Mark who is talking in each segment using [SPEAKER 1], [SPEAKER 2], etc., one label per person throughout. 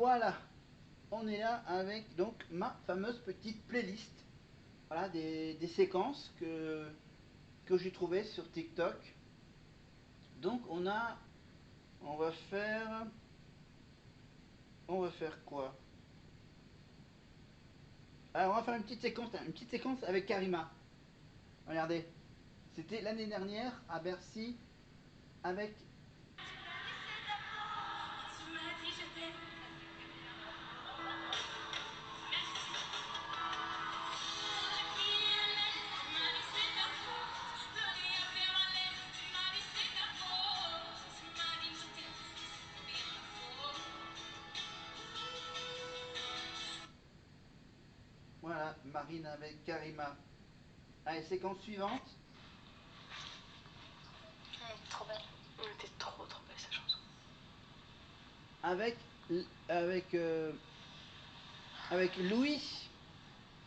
[SPEAKER 1] Voilà, on est là avec donc ma fameuse petite playlist. Voilà, des séquences que j'ai trouvées sur TikTok. Donc on va faire quoi? Alors on va faire une petite séquence avec Karima. Regardez, c'était l'année dernière à Bercy avec. Voilà, Marine avec Karima. Allez, séquence suivante.
[SPEAKER 2] Trop belle. T'es trop belle cette chanson.
[SPEAKER 1] Avec avec Louis.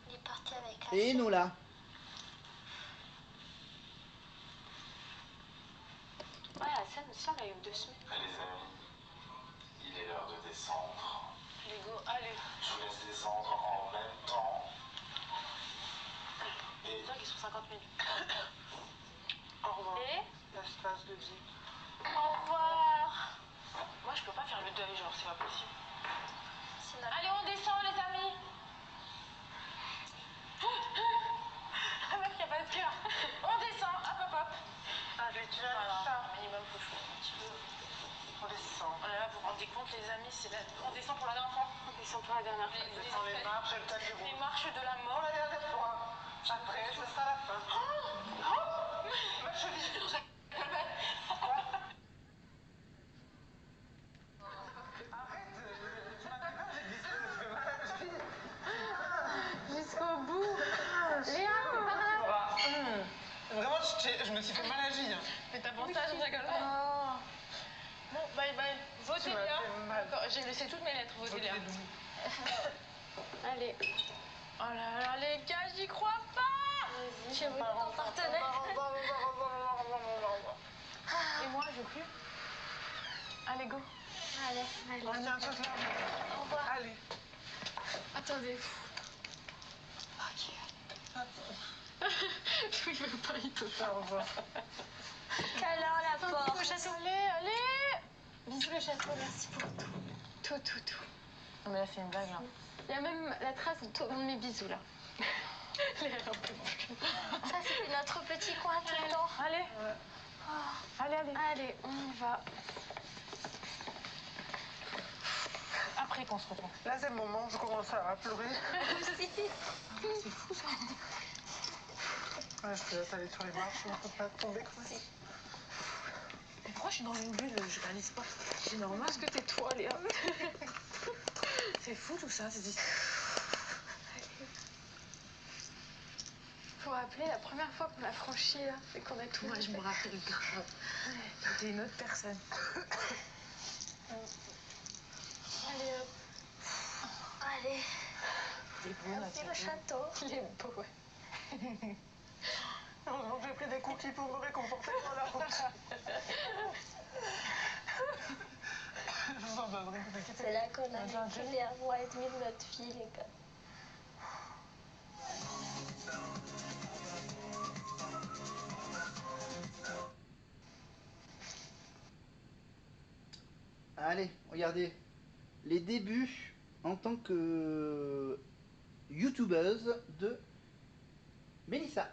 [SPEAKER 2] Il est parti avec
[SPEAKER 1] Et Enola.
[SPEAKER 2] Ouais, la scène aussi, on l'a eu 2 semaines.
[SPEAKER 3] Les amis, il est l'heure de descendre.
[SPEAKER 2] Allez, go, allez.
[SPEAKER 3] Je vous laisse descendre en même temps.
[SPEAKER 2] Et dire qu'ils sont 50 000.
[SPEAKER 4] Au revoir.
[SPEAKER 2] Et
[SPEAKER 4] L'espace de vie.
[SPEAKER 2] au revoir. Moi, je peux pas faire le deuil, genre, c'est pas possible. Allez, on descend, les amis. Ah, meuf, y'a pas de cœur. On descend, hop, hop, hop.
[SPEAKER 4] Allez, tu as
[SPEAKER 2] Voilà,
[SPEAKER 4] ça.
[SPEAKER 2] minimum, faut jouer un petit peu.
[SPEAKER 4] On descend.
[SPEAKER 2] Oh là là, vous vous rendez compte, les amis, on descend pour la dernière fois. On descend pour la dernière fois.
[SPEAKER 4] On descend les marches et le tapis
[SPEAKER 2] Les
[SPEAKER 4] rouge.
[SPEAKER 2] marches de la
[SPEAKER 4] Pour
[SPEAKER 2] mort.
[SPEAKER 4] la dernière fois. Après, ce sera la fin. Ma cheville. Arrête, tu m'as fait peur, j'ai glissé, je me fais mal à la cheville.
[SPEAKER 2] Jusqu'au bout. Léa, par là.
[SPEAKER 4] Vraiment, je me suis fait mal à la cheville.
[SPEAKER 2] Mais t'as pensé à ça, rigole. Bon, bye bye. Votez
[SPEAKER 4] Tu m'as
[SPEAKER 2] Léa.
[SPEAKER 4] fait mal.
[SPEAKER 2] D'accord, j'ai laissé toutes mes lettres. Votez Léa.
[SPEAKER 5] Allez,
[SPEAKER 2] Oh là là, les gars, j'y crois pas.
[SPEAKER 5] j'ai voulu ton partenaire.
[SPEAKER 2] Et moi, je veux plus. Allez, go.
[SPEAKER 5] Allez,
[SPEAKER 4] On
[SPEAKER 5] allez.
[SPEAKER 4] tient tous là.
[SPEAKER 5] Au revoir.
[SPEAKER 4] Allez.
[SPEAKER 5] Attendez.
[SPEAKER 2] Il veut pas, il peut pas.
[SPEAKER 4] Au revoir.
[SPEAKER 5] Alors la porte.
[SPEAKER 2] Au château. Allez.
[SPEAKER 5] Bisous le château, merci pour tout. Tout.
[SPEAKER 2] Non, mais là, c'est une blague, là.
[SPEAKER 5] Il y a même la trace de tous mes bisous là.
[SPEAKER 2] Léa, elle en peut plus.
[SPEAKER 5] Ça c'était notre petit coin tout le temps.
[SPEAKER 2] Allez. Allez.
[SPEAKER 5] Allez, on y va.
[SPEAKER 2] Après qu'on se reprend.
[SPEAKER 4] Là, c'est le moment où je commence à pleurer.
[SPEAKER 2] C'est fou, ça.
[SPEAKER 4] Ouais, je te laisse aller sur les marches, je ne peux pas tomber comme ça.
[SPEAKER 2] Mais pourquoi je suis dans une bulle? Je réalise pas. C'est normal.
[SPEAKER 5] Parce que t'es toi Léa.
[SPEAKER 2] C'est fou, tout ça.
[SPEAKER 5] Faut rappeler la première fois qu'on a franchi là et qu'on a tout.
[SPEAKER 2] Moi, je me rappelle grave. T'es une autre personne.
[SPEAKER 5] Allez hop. Allez.
[SPEAKER 2] T'es bon, là,
[SPEAKER 5] Merci le château. Il est beau, ouais.
[SPEAKER 4] Heureusement que j'ai pris des cookies pour me réconforter dans la route. Je vous en donnerai, vous inquiétez.
[SPEAKER 5] C'est là qu'on a vécu les avoir et demi de notre fille, les gars.
[SPEAKER 1] Allez, regardez. Les débuts en tant que youtubeuse de Mélissa.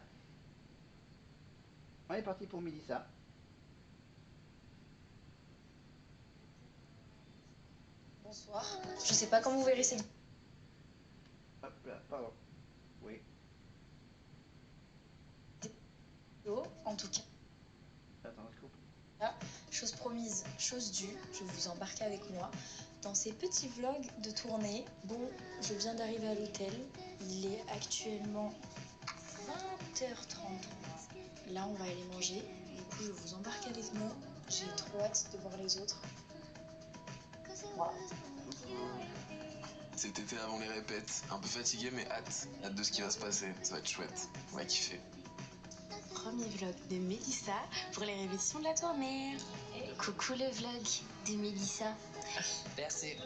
[SPEAKER 1] On est parti pour Mélissa.
[SPEAKER 6] Bonsoir. Je sais pas quand vous verrez cette
[SPEAKER 1] Hop là, pardon. Oui.
[SPEAKER 6] vidéo, en tout cas.
[SPEAKER 1] Attends, je coupe.
[SPEAKER 6] Chose promise, chose due, je vous embarque avec moi dans ces petits vlogs de tournée. Bon, je viens d'arriver à l'hôtel, il est actuellement 20h30. Là, on va aller manger, du coup, je vous embarque avec moi. J'ai trop hâte de voir les autres. Voilà.
[SPEAKER 7] Cet été avant les répètes, un peu fatigué mais hâte de ce qui va se passer, ça va être chouette, on va kiffer.
[SPEAKER 2] Oh
[SPEAKER 6] premier vlog de Mélissa pour les répétitions de la tournée.
[SPEAKER 5] Coucou le vlog de Mélissa.
[SPEAKER 7] Merci.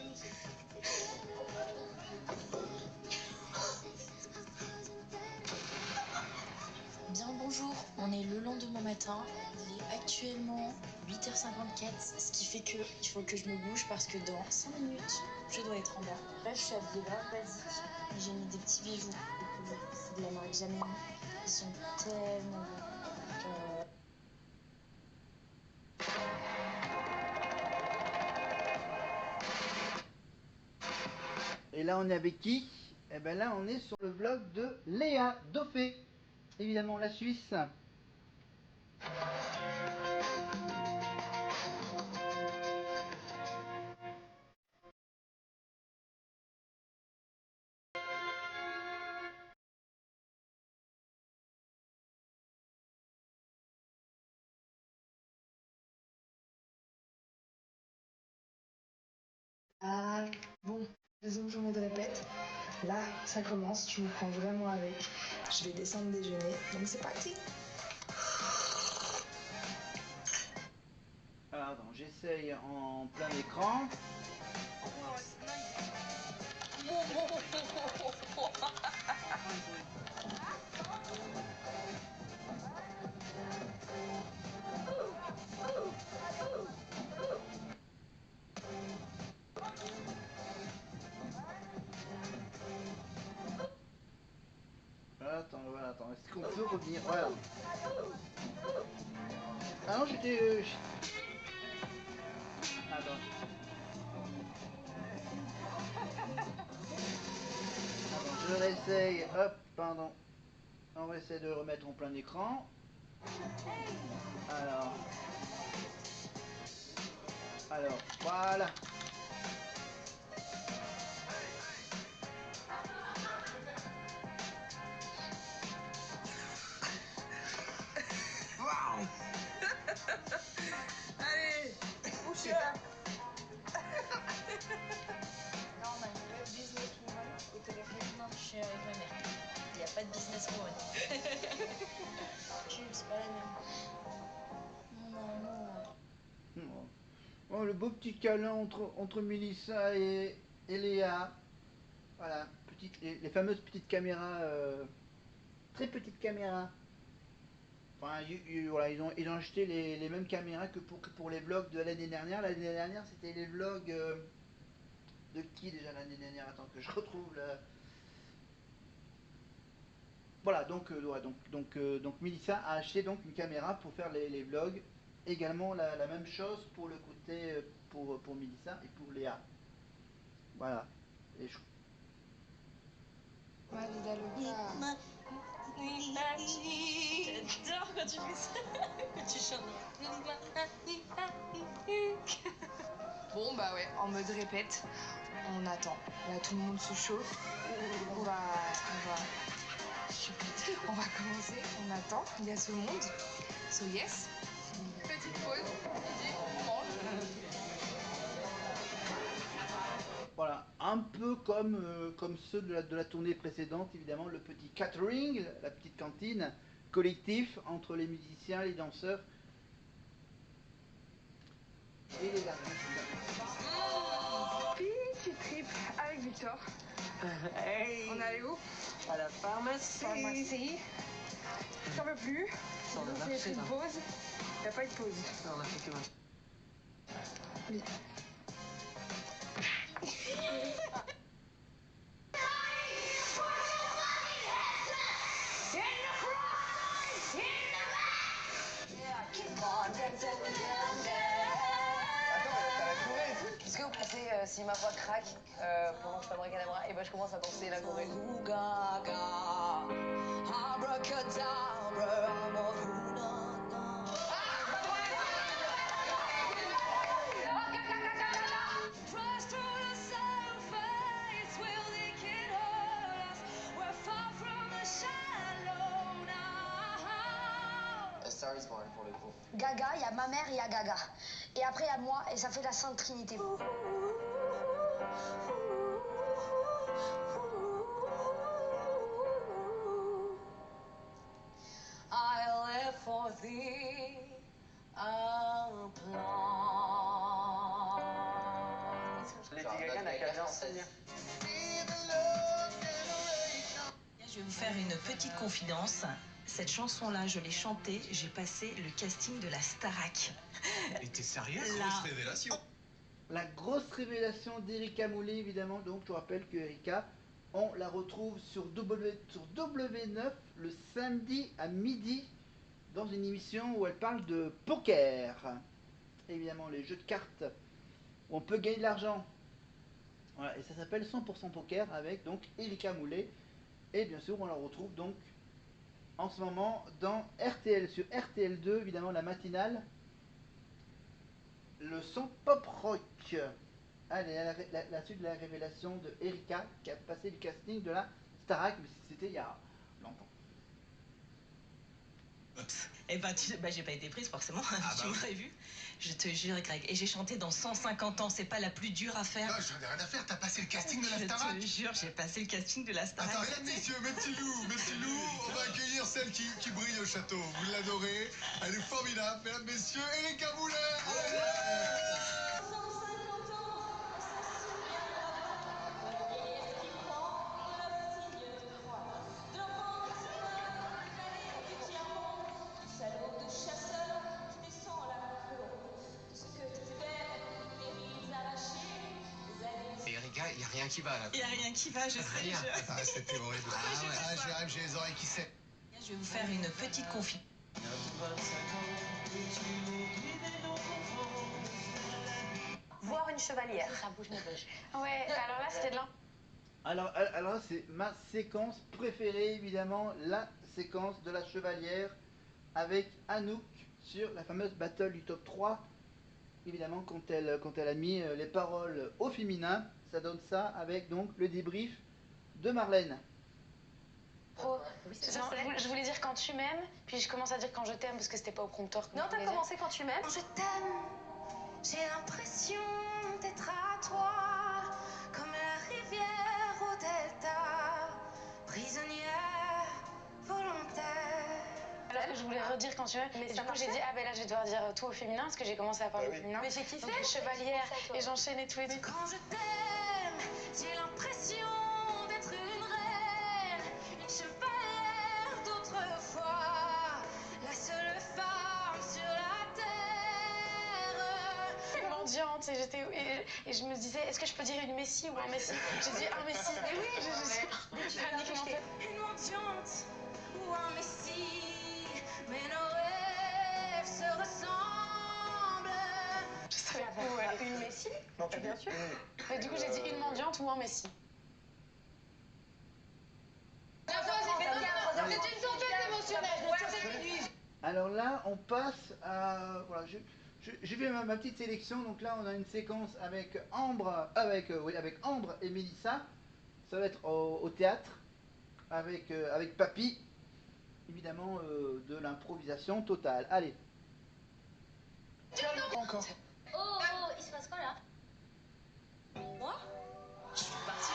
[SPEAKER 6] Bien le bonjour, on est le lendemain matin, il est actuellement 8h54, ce qui fait que il faut que je me bouge parce que dans 5 minutes, je dois être en bas. Là, je suis habillée grave basique, mais j'ai mis des petits bijoux. C'est de la marque Jamais. Ils sont tellement beaux.
[SPEAKER 1] Et là, on est avec qui? Eh ben là, on est sur le vlog de Léa Dauphet. Évidemment, la Suisse.
[SPEAKER 6] Ah, bon, deuxième journée de répète. Là, ça commence, je vous prends vraiment avec. Je vais descendre déjeuner, donc c'est parti.
[SPEAKER 1] Alors, attends, j'essaye en plein écran. Voilà, attends, est-ce qu'on peut revenir? Voilà. Ah non, j'étais... Attends. Attends, je réessaye. Hop, pardon. On va essayer de remettre en plein écran. Alors, voilà.
[SPEAKER 7] Waouh. Allez, bouchez.
[SPEAKER 6] Non, on a une vraie businesswoman au téléphone. Non, je suis avec ma mère. Il n'y a pas de businesswoman. C'est pas la même. Non.
[SPEAKER 1] Oh, le beau petit câlin entre Mélissa et Léa. Voilà, les fameuses petites caméras, très petites caméras. Enfin, voilà, ils ont acheté les mêmes caméras que pour les vlogs de l'année dernière. L'année dernière, c'était les vlogs de qui déjà l'année dernière? Attends que je retrouve là. Voilà, donc Mélissa a acheté donc une caméra pour faire les vlogs. Également la même chose pour le côté pour Mélissa et pour Léa. Voilà. Et je...
[SPEAKER 6] J'adore quand tu fais ça, quand tu chantes.
[SPEAKER 8] Bon bah ouais, en mode répète, on attend. Là tout le monde se chauffe. On va commencer, on attend, il y a tout le monde. So yes. Petite pause, midi, on mange.
[SPEAKER 1] Voilà, un peu comme ceux de la tournée précédente, évidemment, le petit catering, la petite cantine collectif entre les musiciens, les danseurs et les artistes.
[SPEAKER 8] Petit trip avec Victor.
[SPEAKER 7] Hey.
[SPEAKER 8] On est allé où?
[SPEAKER 7] À la pharmacie.
[SPEAKER 8] Pharmacie. J'en peux plus.
[SPEAKER 7] Ça, on a
[SPEAKER 8] On a
[SPEAKER 7] marché,
[SPEAKER 8] fait une
[SPEAKER 7] là.
[SPEAKER 8] pause. Il n'y a pas eu de pause.
[SPEAKER 7] Ça, on a fait que marcher.
[SPEAKER 8] Oui.
[SPEAKER 9] Est-ce que vous pensez, si ma voix craque pendant que je fais Abracadabra, et ben je commence à danser la choré.
[SPEAKER 3] Star is Born pour le coup.
[SPEAKER 10] Gaga, il y a ma mère et il y a Gaga. Et après, il y a moi et ça fait la Sainte Trinité. I left
[SPEAKER 9] choisi un plan.
[SPEAKER 7] Lady Gaga n'a qu'à bien signer.
[SPEAKER 11] Je vais vous faire une petite confidence. Cette chanson-là, je l'ai chantée, j'ai passé le casting de la Starac.
[SPEAKER 12] Et t'es sérieux?
[SPEAKER 11] Là.
[SPEAKER 12] Grosse révélation.
[SPEAKER 1] La grosse révélation d'Erika Moulay, évidemment. Donc, je vous rappelle que Erika, on la retrouve sur W9 le samedi à midi dans une émission où elle parle de poker. Évidemment, les jeux de cartes où on peut gagner de l'argent. Voilà, et ça s'appelle 100% Poker avec donc Erika Moulay. Et bien sûr, on la retrouve donc en ce moment dans RTL, sur RTL2, évidemment, la matinale. Le son pop rock. Allez, la suite de la révélation de Erika qui a passé le casting de la Starac, mais c'était il y a longtemps.
[SPEAKER 11] Eh ben, j'ai pas été prise forcément, tu m'aurais vu. Je te jure, Greg. Et j'ai chanté dans 150 ans, c'est pas la plus dure à faire.
[SPEAKER 12] Non, j'en ai rien à faire, t'as passé le casting de la Starac.
[SPEAKER 11] Je te jure, j'ai passé le casting de la Starac.
[SPEAKER 12] Attends, mesdames, messieurs, mes petits loups, on va accueillir celle qui brille au château. Vous l'adorez, elle est formidable. Mesdames, messieurs, Erika Moulay.
[SPEAKER 3] Erika, y a rien qui va là.
[SPEAKER 11] Il y a rien qui va, je sais.
[SPEAKER 3] Rien.
[SPEAKER 12] Ah, c'était horrible. J'arrive, j'ai les oreilles qui saignent.
[SPEAKER 11] Je vais vous faire une petite confidence.
[SPEAKER 9] Voir une chevalière.
[SPEAKER 5] Ça bouge mes bouches.
[SPEAKER 2] Ouais, alors là, c'était de l'un.
[SPEAKER 1] Alors c'est ma séquence préférée, évidemment, la séquence de la chevalière avec Anouk sur la fameuse battle du top 3. Évidemment, quand elle a mis les paroles au féminin, ça donne ça avec donc le débrief de Marlène.
[SPEAKER 2] Non, je voulais dire quand tu m'aimes, puis je commence à dire quand je t'aime parce que c'était pas au prompteur.
[SPEAKER 9] Non, t'as commencé quand tu m'aimes.
[SPEAKER 10] Je t'aime, j'ai l'impression d'être à toi, comme la rivière au delta, prisonnière, volontaire.
[SPEAKER 2] Alors que je voulais redire quand tu m'aimes, mais du coup j'ai dit ah ben là je vais devoir dire tout au féminin parce que j'ai commencé à parler au féminin.
[SPEAKER 9] Mais j'ai kiffé.
[SPEAKER 2] Donc chevalière et j'enchaîne et tout et tout.
[SPEAKER 10] Quand je t'aime, j'ai l'impression d'être une reine, une chevalière d'autrefois, la seule femme sur la terre.
[SPEAKER 2] Mendiante et je me disais est-ce que je peux dire une messie ou un messie? J'ai dit un messie. Et oui, je paniquement fait.
[SPEAKER 10] Une mendiante ou un messie, mais nos rêves se ressemblent.
[SPEAKER 2] Je savais pas. Ouais, une messie?
[SPEAKER 7] Non, tu bien sûr.
[SPEAKER 2] Mais du coup j'ai dit une mendiante ou un messie.
[SPEAKER 5] C'est une tempête émotionnelle.
[SPEAKER 1] Alors là, on passe à... Voilà, j'ai fait ma petite sélection. Donc là, on a une séquence avec Ambre, avec Ambre et Mélissa. Ça va être au théâtre avec Papy. Évidemment, de l'improvisation totale. Allez.
[SPEAKER 7] Encore.
[SPEAKER 5] Oh, il se passe quoi là?
[SPEAKER 11] Moi, je suis partie.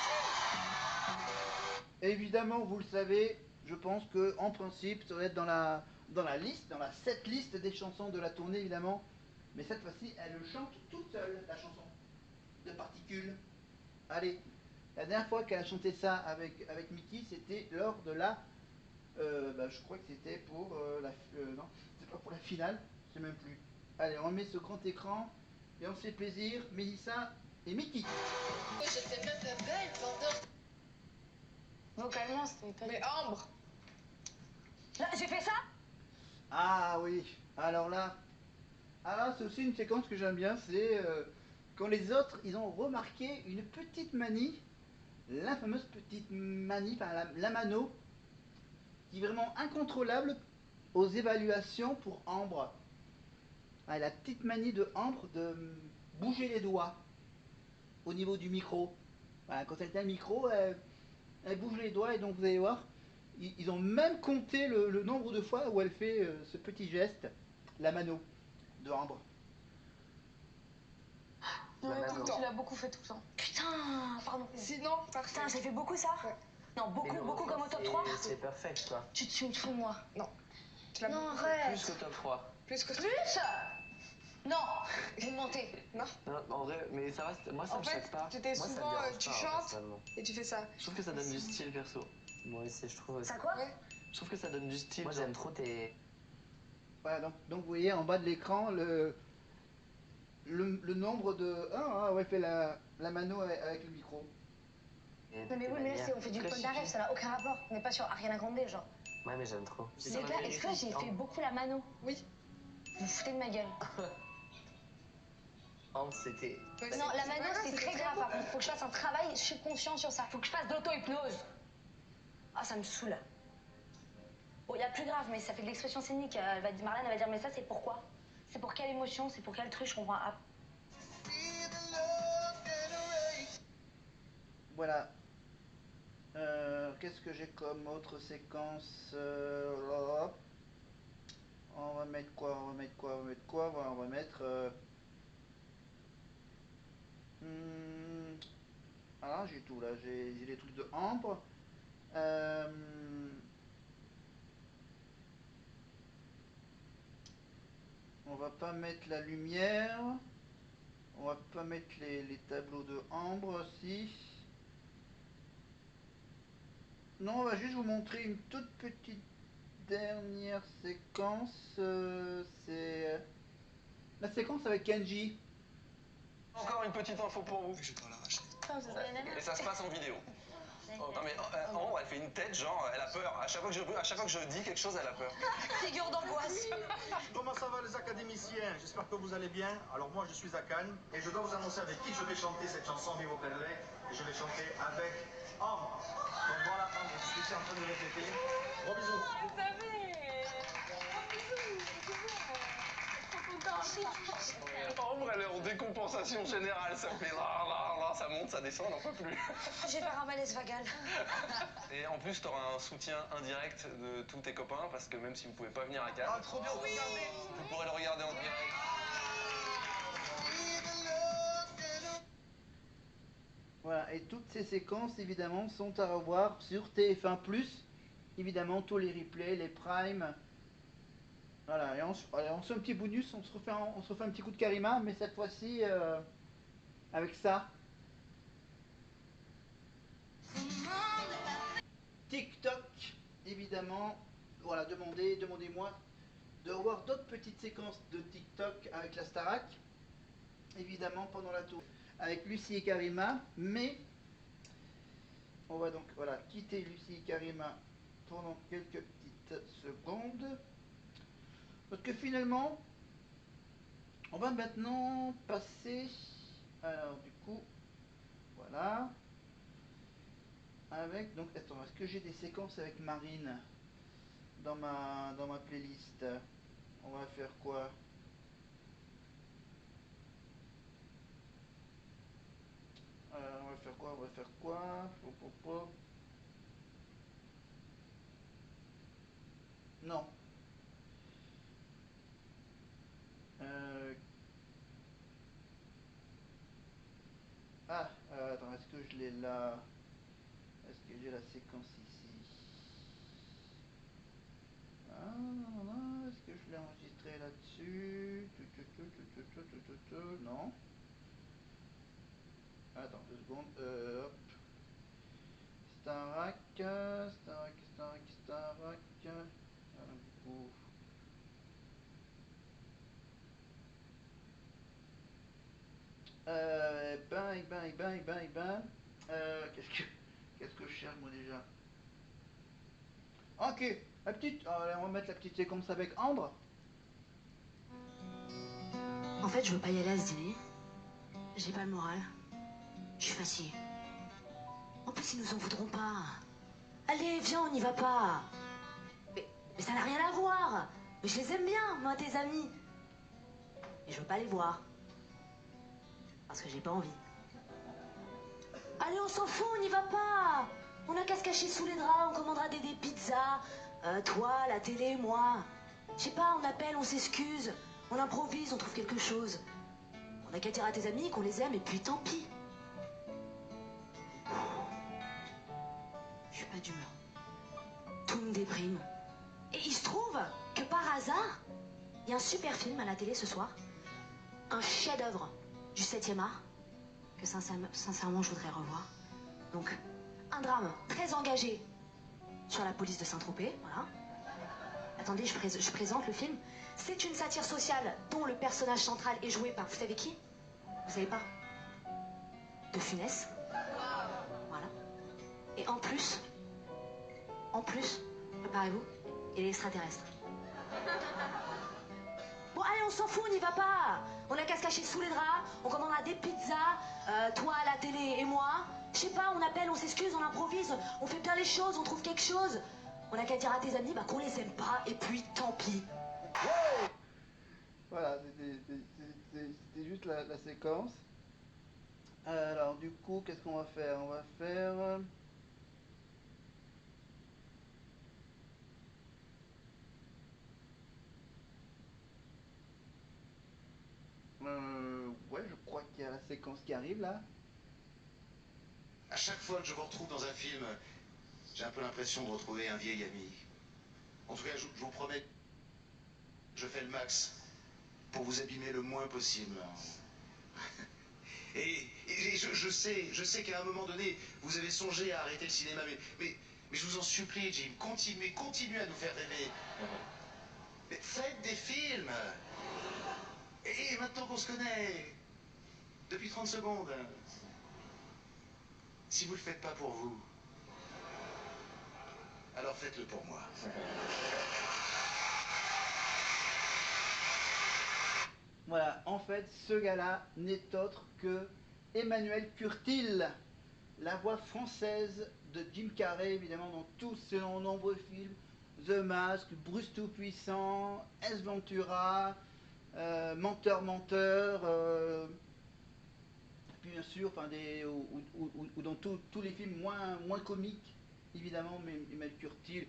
[SPEAKER 1] Évidemment, vous le savez, je pense que en principe, ça va être dans la liste, dans la setlist des chansons de la tournée, évidemment. Mais cette fois-ci, elle le chante toute seule, la chanson de Particules. Allez, la dernière fois qu'elle a chanté ça avec Mickey, c'était lors de la... je crois que c'était pour non, c'est pas pour la finale, je sais même plus. Allez, on met ce grand écran et on se fait plaisir, Mélissa et Mickey.
[SPEAKER 5] J'étais même pas belle pendant.
[SPEAKER 2] Vocalement c'était pas.
[SPEAKER 9] Mais Ambre.
[SPEAKER 10] Là, j'ai fait ça.
[SPEAKER 1] Ah oui, alors là c'est aussi une séquence que j'aime bien, c'est quand les autres, ils ont remarqué une petite manie, la fameuse petite manie, enfin la mano, qui est vraiment incontrôlable aux évaluations pour Ambre. Ah, la petite manie de Ambre de bouger les doigts au niveau du micro. Voilà, quand elle tient le micro, elle bouge les doigts et donc vous allez voir, ils ont même compté le nombre de fois où elle fait ce petit geste, la mano de Ambre.
[SPEAKER 2] Ouais, tu l'as beaucoup fait tout le temps.
[SPEAKER 10] Putain, pardon.
[SPEAKER 9] Sinon,
[SPEAKER 10] Putain, j'ai fait beaucoup ça.
[SPEAKER 2] Ouais.
[SPEAKER 10] Non, beaucoup comme au top 3.
[SPEAKER 7] C'est parfait, quoi.
[SPEAKER 10] Tu te fous de moi.
[SPEAKER 9] Non.
[SPEAKER 10] Non, arrête.
[SPEAKER 7] Plus que top 3.
[SPEAKER 8] Plus que...
[SPEAKER 10] Plus Non, vous mentez.
[SPEAKER 8] Non.
[SPEAKER 7] Non, en vrai, mais ça va, moi ça
[SPEAKER 8] En
[SPEAKER 7] me
[SPEAKER 8] fait,
[SPEAKER 7] choque pas.
[SPEAKER 8] tu t'es
[SPEAKER 7] Moi, ça me
[SPEAKER 8] souvent,
[SPEAKER 7] dérange
[SPEAKER 8] tu
[SPEAKER 7] pas,
[SPEAKER 8] chantes
[SPEAKER 7] personnellement.
[SPEAKER 8] et tu fais ça.
[SPEAKER 7] Je trouve que ça donne du style perso.
[SPEAKER 13] Moi aussi, je trouve aussi.
[SPEAKER 10] Ça quoi?
[SPEAKER 8] Ouais.
[SPEAKER 7] Je trouve que ça donne du style.
[SPEAKER 13] Moi, j'aime trop tes...
[SPEAKER 1] Voilà, donc vous voyez en bas de l'écran le nombre de... Ah, ouais, fait la mano avec le micro.
[SPEAKER 10] Non mais oui, mais là, on fait du Polnareff, ça n'a aucun rapport. On n'est pas sur Ariana Grande, genre.
[SPEAKER 13] Ouais, mais j'aime trop.
[SPEAKER 10] Les gars, est-ce que j'ai fait beaucoup la mano?
[SPEAKER 8] Oui.
[SPEAKER 10] Vous vous foutez de ma gueule.
[SPEAKER 13] C'était...
[SPEAKER 10] Non, la mano, c'est très grave. Par contre, faut que je fasse un travail, je suis conscient sur ça. Faut que je fasse de l'auto-hypnose. Ah, ça me saoule. Bon, il y a plus grave, mais ça fait de l'expression scénique. Marlène, elle va dire, mais ça, c'est pourquoi? C'est pour quelle émotion? C'est pour quel truc? Je comprends. Ah.
[SPEAKER 1] Voilà. Qu'est-ce que j'ai comme autre séquence là. On va mettre quoi? On va mettre quoi? On va mettre quoi? Voilà, on va mettre... Ah, j'ai tout là. J'ai des trucs de Ambre. On va pas mettre la lumière. On va pas mettre les tableaux de Ambre aussi. Non, on va juste vous montrer une toute petite dernière séquence. C'est la séquence avec Kenji.
[SPEAKER 14] Encore une petite info pour vous.
[SPEAKER 12] Je vais l'arracher.
[SPEAKER 14] Et ça se passe en vidéo. Non mais Ambre, elle fait une tête genre, elle a peur. À chaque fois que je dis quelque chose, elle a peur.
[SPEAKER 10] Figure d'angoisse.
[SPEAKER 15] Comment ça va les académiciens? J'espère que vous allez bien. Alors moi je suis à Cannes et je dois vous annoncer avec qui je vais chanter cette chanson Vivo Perle. Et je vais chanter avec Ambre. Donc voilà Ambre, je suis ici en train de répéter. Gros bisous.
[SPEAKER 5] Vous savez. Gros bisous. C'est bon.
[SPEAKER 14] Ambre, elle est en décompensation générale, ça fait là, ça monte, ça descend, elle n'en peut plus.
[SPEAKER 10] Je vais faire un malaise vagal.
[SPEAKER 14] Et en plus, tu auras un soutien indirect de tous tes copains, parce que même si vous pouvez pas venir à Cannes,
[SPEAKER 15] trop bien, oui.
[SPEAKER 14] Vous pourrez le regarder en direct.
[SPEAKER 1] Voilà, et toutes ces séquences évidemment sont à revoir sur TF1+. Évidemment, tous les replays, les primes. Voilà, et on se fait un petit bonus, on se refait un petit coup de Karima, mais cette fois-ci avec ça. TikTok, évidemment. Voilà, demandez-moi de voir d'autres petites séquences de TikTok avec la Starac. Évidemment, pendant la tour avec Lucie et Karima, mais on va donc quitter Lucie et Karima pendant quelques petites secondes. Parce que finalement, on va maintenant passer, alors du coup, voilà, avec, donc attends, est-ce que j'ai des séquences avec Marine dans ma playlist? On va faire quoi? On va faire quoi? On va faire quoi? Non. Attends, est-ce que je l'ai là? Est-ce que j'ai la séquence ici? Ah, non, est-ce que je l'ai enregistré là-dessus? Non. Attends, 2 secondes. Hop. Starac. Du coup. Qu'est-ce que je cherche moi déjà? Ok, la petite. Allez, on va mettre la petite séquence avec Ambre.
[SPEAKER 16] En fait, je veux pas y aller à ce dîner. J'ai pas le moral. Je suis fatiguée. En plus, ils nous en voudront pas. Allez, viens, on n'y va pas. Mais ça n'a rien à voir. Mais je les aime bien, moi, tes amis. Et je veux pas les voir. Parce que j'ai pas envie. Allez, on s'en fout, on n'y va pas. On a qu'à se cacher sous les draps, on commandera des pizzas. Toi, la télé, moi. Je sais pas, on appelle, on s'excuse. On improvise, on trouve quelque chose. On a qu'à dire à tes amis qu'on les aime et puis tant pis. Je suis pas d'humeur. Tout me déprime. Et il se trouve que par hasard, il y a un super film à la télé ce soir, un chef-d'œuvre du 7e art, que sincèrement je voudrais revoir. Donc, un drame très engagé sur la police de Saint-Tropez, voilà. Attendez, je présente le film. C'est une satire sociale dont le personnage central est joué par, vous savez qui? Vous savez pas? De Funès. Voilà. Et en plus, préparez-vous, il est extraterrestre. Bon, allez, on s'en fout, on n'y va pas. On a qu'à se cacher sous les draps, on commandera des pizzas, toi à la télé et moi. Je sais pas, on appelle, on s'excuse, on improvise, on fait bien les choses, on trouve quelque chose. On a qu'à dire à tes amis qu'on les aime pas, et puis tant pis.
[SPEAKER 1] Voilà, c'était juste la séquence. Alors du coup, qu'est-ce qu'on va faire? On va faire... ouais, je crois qu'il y a la séquence qui arrive là.
[SPEAKER 17] À chaque fois que je vous retrouve dans un film, j'ai un peu l'impression de retrouver un vieil ami. En tout cas, je vous promets, je fais le max pour vous abîmer le moins possible. Et je sais qu'à un moment donné, vous avez songé à arrêter le cinéma, mais je vous en supplie, Jim, continuez à nous faire rêver. Mais faites des films. Et maintenant qu'on se connaît, depuis 30 secondes, si vous le faites pas pour vous, alors faites-le pour moi.
[SPEAKER 1] Voilà, en fait, ce gars-là n'est autre que Emmanuel Curtil, la voix française de Jim Carrey, évidemment, dans tous ses nombreux films, The Mask, Bruce Tout-Puissant, Ace Ventura, Menteur, puis bien sûr, enfin, ou dans tous les films moins comiques, évidemment, mais Emmanuel Curtil,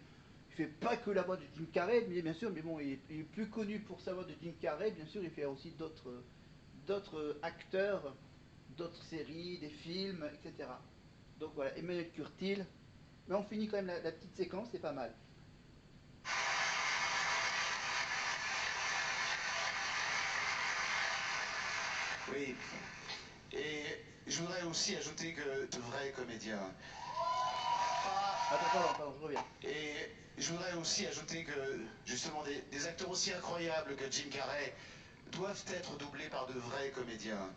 [SPEAKER 1] il fait pas que la voix de Jim Carrey, mais bien sûr, mais bon, il est plus connu pour sa voix de Jim Carrey, bien sûr, il fait aussi d'autres acteurs, d'autres séries, des films, etc. Donc voilà, Emmanuel Curtil, mais on finit quand même la petite séquence, c'est pas mal.
[SPEAKER 17] Oui, et je voudrais aussi ajouter que de vrais comédiens...
[SPEAKER 1] Pardon, je reviens.
[SPEAKER 17] Et je voudrais aussi ajouter que, justement, des acteurs aussi incroyables que Jim Carrey doivent être doublés par de vrais comédiens.